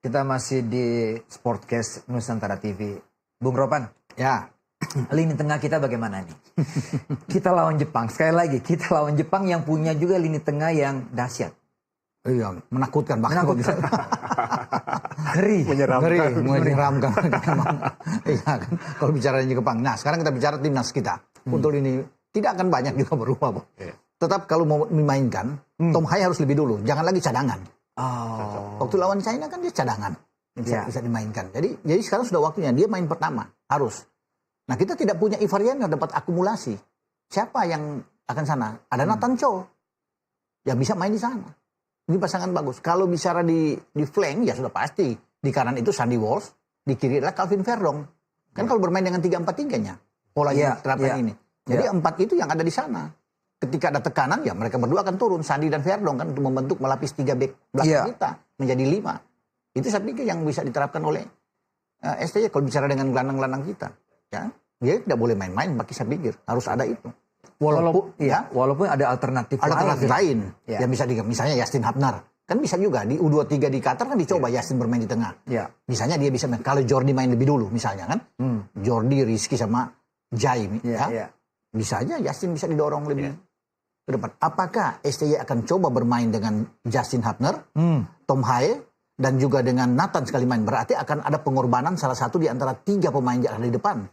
Kita masih di Sportcast Nusantara TV. Bung Ropan, Ya, lini tengah kita bagaimana nih? Kita lawan Jepang, sekali lagi kita lawan Jepang yang punya juga lini tengah yang dahsyat. iya, menakutkan bahkan. Menakutkan. Ngeri. Menyeramkan. Iya kan, kalau bicara di Jepang. Nah, sekarang kita bicara timnas kita. Untuk ini tidak akan banyak juga berubah, Bang. Tetap kalau mau dimainkan, Tom Hai harus lebih dulu. Jangan lagi cadangan. Oh. Waktu lawan China kan dia cadangan. Bisa dimainkan. Jadi sekarang sudah waktunya. Dia main pertama. Harus. Nah, kita tidak punya Ivarian yang dapat akumulasi. Siapa yang akan sana? Ada Nathan Cho. Yang bisa main di sana. Ini pasangan bagus. Kalau bicara di flank, ya sudah pasti. Di kanan itu Sandy Walsh. Di kiri adalah Calvin Verdong. Kan kalau bermain dengan 3-4-3-nya. Polanya terapkan ini. Jadi 4 itu yang ada di sana. Ketika ada tekanan, ya mereka berdua akan turun. Sandy dan Verdong kan untuk membentuk melapis 3 back belakang kita. Menjadi 5. Itu saya pikir yang bisa diterapkan oleh STY kalau bicara dengan gelandang-gelandang kita. Ya, dia tidak boleh main-main, bagi saya pikir. Harus ada itu. Walaupun ada alternatif lain. Yang bisa misalnya Justin Hubner. Kan bisa juga di U23 di Qatar kan dicoba Justin bermain di tengah. Misalnya dia bisa main. Kalau Jordi main lebih dulu misalnya kan. Jordi, Rizky sama Jai. Bisa aja Justin bisa didorong lebih ke depan. Apakah STY akan coba bermain dengan Justin Hubner, Tom Hai, dan juga dengan Nathan sekali main? Berarti akan ada pengorbanan salah satu di antara 3 pemain yang ada di depan.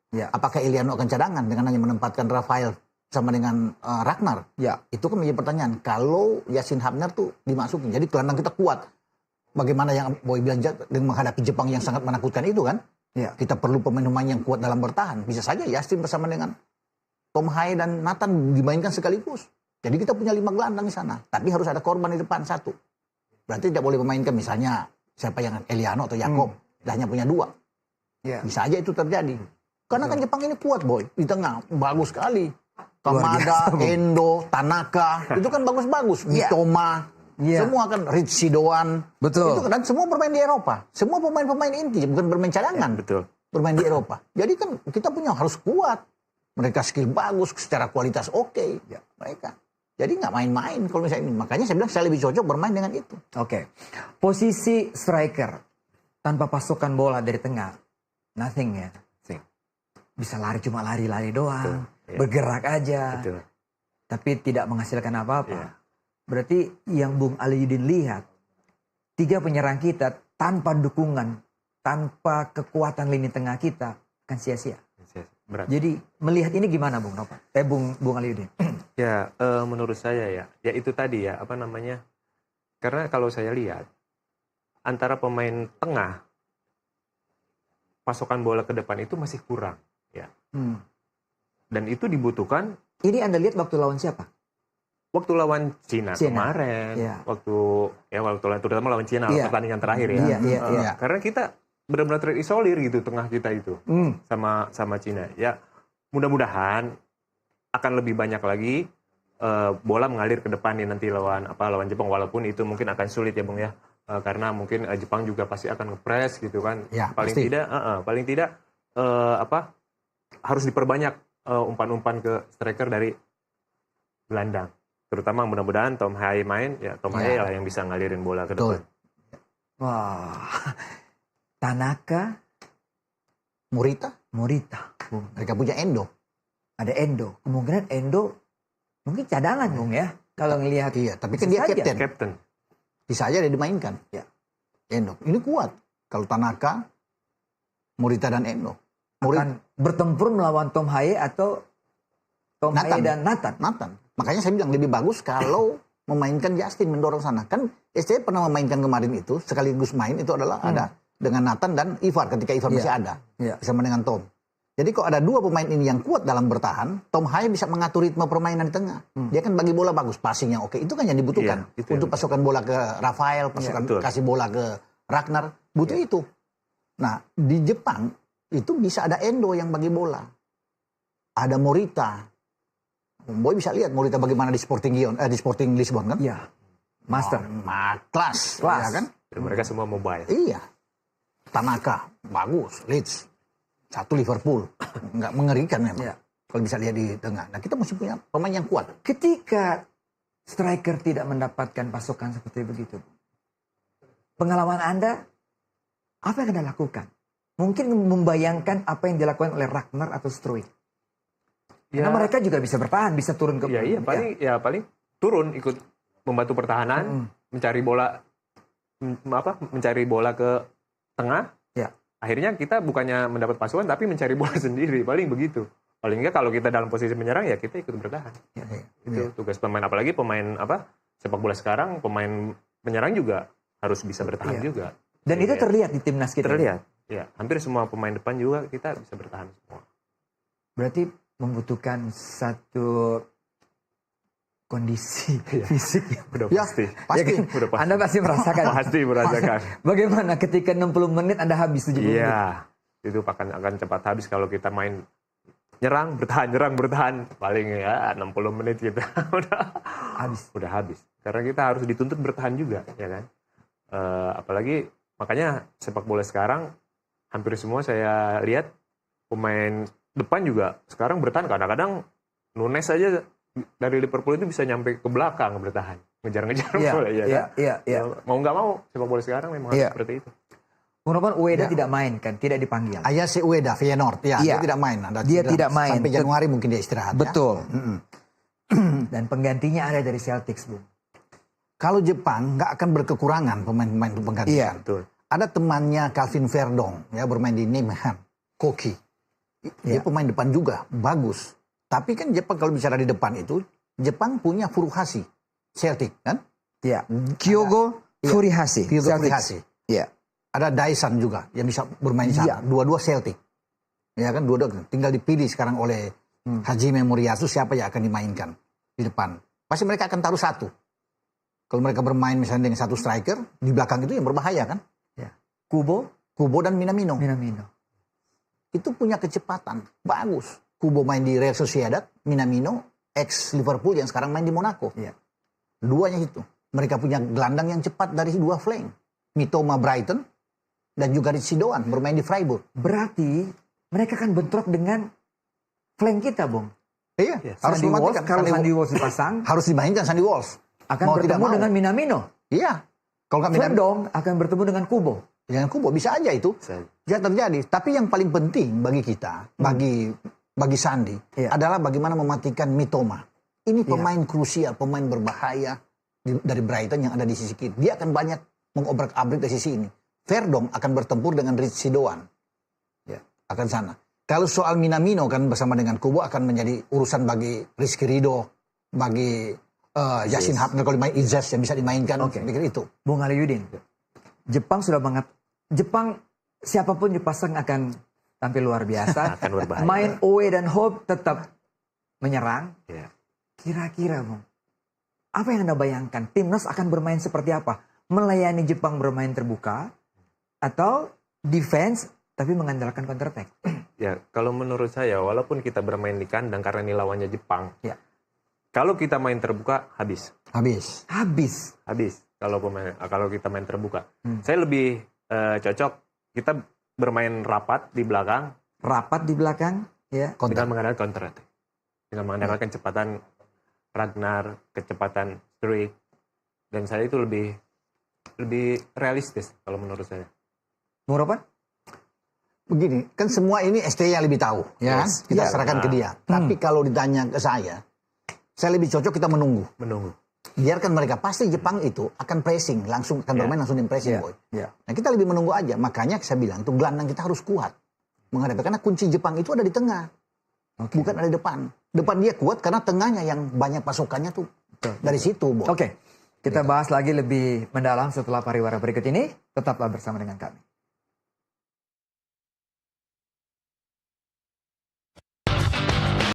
Apakah Eliano akan cadangan dengan hanya menempatkan Rafael sama dengan Ragnar? Itu kan menjadi pertanyaan. Kalau Justin Hubner tuh dimasukin, jadi gelandang kita kuat. Bagaimana yang Boy bilang dengan menghadapi Jepang yang sangat menakutkan itu kan? Kita perlu pemain-pemain yang kuat dalam bertahan. Bisa saja Justin bersama dengan Tom Hai dan Nathan dimainkan sekaligus. Jadi kita punya 5 gelandang di sana. Tapi harus ada korban di depan 1. Berarti tidak boleh memainkan misalnya siapa yang Eliano atau Jakob. Hanya punya 2. Bisa aja itu terjadi. Karena kan Jepang ini kuat, Boy. Di tengah bagus sekali. Kamada, Endo, Tanaka. Itu kan bagus-bagus. Mitoma. Semua kan Ritchie Doan. Betul. Itu kan semua bermain di Eropa. Semua pemain-pemain inti. Bukan bermain cadangan. Betul. Bermain di Eropa. Jadi kan kita punya harus kuat. Mereka skill bagus. Secara kualitas oke. Mereka. Jadi nggak main-main kalau misalnya ini. Makanya saya bilang saya lebih cocok bermain dengan itu. Posisi striker tanpa pasukan bola dari tengah, nothing ya. Bisa lari cuma lari-lari doang, bergerak aja, tapi tidak menghasilkan apa-apa. Berarti yang Bung Aliyudin lihat, 3 penyerang kita tanpa dukungan, tanpa kekuatan lini tengah kita akan sia-sia. Jadi melihat ini gimana Bung Ropan? Bung Aliyudin? Ya, menurut saya ya itu tadi ya, apa namanya, karena kalau saya lihat, antara pemain tengah, pasokan bola ke depan itu masih kurang. Dan itu dibutuhkan. Ini Anda lihat waktu lawan siapa? Waktu lawan Cina. Kemarin. Waktu terutama lawan Cina, pertandingan terakhir ya. Karena kita benar-benar terisolir gitu tengah kita itu. Sama Cina. Ya, mudah-mudahan akan lebih banyak lagi bola mengalir ke depan nih nanti lawan Jepang, walaupun itu mungkin akan sulit ya Bung ya, karena mungkin Jepang juga pasti akan ngepres gitu kan, paling tidak harus diperbanyak umpan-umpan ke striker dari gelandang, terutama mudah-mudahan Tom Hai main, Tom Hai lah yang bisa ngalirin bola ke depan. Wah, Tanaka, Morita, mereka punya Endo. Ada Endo. Kemungkinan Endo mungkin cadangan Bung ya. Kalau ngelihat. Tapi kan dia kapten. Bisa aja dia dimainkan. Endo. Ini kuat. Kalau Tanaka, Morita dan Endo. Akan bertempur melawan Tom Hai atau Tom Hai dan Nathan. Makanya saya bilang lebih bagus kalau memainkan Justin mendorong sana. Kan STY pernah memainkan kemarin itu. Sekaligus main itu adalah ada dengan Nathan dan Ivar ketika Ivar masih ada. Bersama dengan Tom. Jadi kalau ada 2 pemain ini yang kuat dalam bertahan, Tom Hai bisa mengatur ritme permainan di tengah. Dia kan bagi bola bagus, passing yang oke. Itu kan yang dibutuhkan. Untuk pasokan bola ke Rafael, kasih bola ke Ragnar. Butuh itu. Nah, di Jepang, itu bisa ada Endo yang bagi bola. Ada Morita. Boy bisa lihat Morita bagaimana di Sporting Lisbon kan? Master. Kelas. Ya kan? Dan mereka semua mobile. Tanaka, bagus. Leeds. 1 Liverpool, nggak mengerikan memang. Kalau bisa lihat di tengah. Nah, kita mesti punya pemain yang kuat. Ketika striker tidak mendapatkan pasokan seperti begitu, pengalaman Anda, apa yang Anda lakukan? Mungkin membayangkan apa yang dilakukan oleh Ragnar atau Struijk. Karena mereka juga bisa bertahan, bisa turun ke... paling turun ikut membantu pertahanan, mencari bola ke tengah. Ya. Akhirnya kita bukannya mendapat pasukan, tapi mencari bola sendiri, paling begitu. Paling enggak kalau kita dalam posisi menyerang, ya kita ikut bertahan. Itu tugas pemain, apalagi pemain sepak bola sekarang, pemain penyerang juga harus bisa bertahan juga. Dan itu terlihat di timnas kita. Terlihat. Ya, hampir semua pemain depan juga kita bisa bertahan semua. Berarti membutuhkan satu kondisi fisik yang udah pasti. Ya kan? Udah pasti. Anda pasti merasakan. Pasti merasakan. Bagaimana ketika 60 menit Anda habis 70 menit? Iya, itu akan cepat habis kalau kita main nyerang, bertahan. Paling ya 60 menit kita udah habis. Karena kita harus dituntut bertahan juga, ya kan? Apalagi makanya sepak bola sekarang hampir semua saya lihat pemain depan juga sekarang bertahan. Kadang-kadang Nunes aja dari Liverpool itu bisa nyampe ke belakang bertahan, ngejar-ngejar bola, ya kan? Mau nggak mau sepak bola sekarang memang harus seperti itu. Walaupun Ueda tidak main kan, tidak dipanggil. Ayase Ueda, Feyenoord, dia tidak main. Dia tidak main. Sampai Januari mungkin dia istirahat. Betul. Dan penggantinya ada dari Celtics, Bu. Kalau Jepang nggak akan berkekurangan pemain-pemain penggantian. Iya, betul. Ada temannya Calvin Verdong, ya bermain di Nijmegen, Koki. Dia pemain depan juga, bagus. Tapi kan Jepang kalau bicara di depan itu, Jepang punya Furuhashi, Celtic kan? Iya. Kyogo Furuhashi. Iya. Ada Daisan juga yang bisa bermain di sana. Dua-dua Celtic. Ya kan, dua-dua tinggal dipilih sekarang oleh Hajime Moriyasu siapa yang akan dimainkan di depan. Pasti mereka akan taruh satu. Kalau mereka bermain misalnya dengan satu striker, di belakang itu yang berbahaya kan? Ya. Kubo dan Minamino. Itu punya kecepatan, bagus. Kubo main di Real Sociedad, Minamino ex Liverpool yang sekarang main di Monaco. Ya. Duanya itu. Mereka punya gelandang yang cepat dari dua flank. Mitoma Brighton dan juga Ritchie Doan bermain di Freiburg. Berarti mereka kan bentrok dengan flank kita, Bung. Iya, harus dimatikan. Kalau Sandy Walsh dipasang, harus dimainkan Sandy Walsh. Akan bertemu dengan Minamino. Iya. Kalau nggak Verdong akan bertemu dengan Kubo. Dengan Kubo bisa aja itu. Bisa terjadi. Tapi yang paling penting bagi kita, bagi Sandy, adalah bagaimana mematikan Mitoma. Ini pemain krusial, pemain berbahaya dari Brighton yang ada di sisi kiri. Dia akan banyak mengobrak-abrik dari sisi ini. Verdong akan bertempur dengan Ritchie Doan. Ya, akan sana. Kalau soal Minamino kan bersama dengan Kubo akan menjadi urusan bagi Rizky Ridho, bagi Yassin Hapner kalau main Izas yang bisa dimainkan. Pikir itu. Bung Aliudin, Jepang sudah banget. Jepang siapapun dipasang akan tampil luar biasa. Akan berbahaya. Main away dan home tetap menyerang. Kira-kira, Bung, apa yang Anda bayangkan? Timnas akan bermain seperti apa? Melayani Jepang bermain terbuka atau defense tapi mengandalkan counter attack? Ya, kalau menurut saya walaupun kita bermain di kandang karena ini lawannya Jepang. Kalau kita main terbuka habis. Kalau kita main terbuka. Saya lebih cocok kita bermain rapat di belakang. Ya. Dengan mengandalkan counter attack. Dengan mengandalkan kecepatan Ragnar, kecepatan Struijk. Dan saya itu lebih realistis kalau menurut saya. Mau apa? Begini, kan semua ini ST yang lebih tahu, ya kan? Kita serahkan ke dia. Tapi kalau ditanya ke saya lebih cocok kita menunggu. Biarkan mereka, pasti Jepang itu akan pressing, langsung akan bermain langsung di pressing, boy. Nah, kita lebih menunggu aja. Makanya saya bilang, itu gelandang kita harus kuat menghadapi. Karena kunci Jepang itu ada di tengah, bukan ada di depan. Depan dia kuat karena tengahnya yang banyak pasukannya tuh dari situ, boy. Kita bahas lagi lebih mendalam setelah pariwara berikut ini. Tetaplah bersama dengan kami.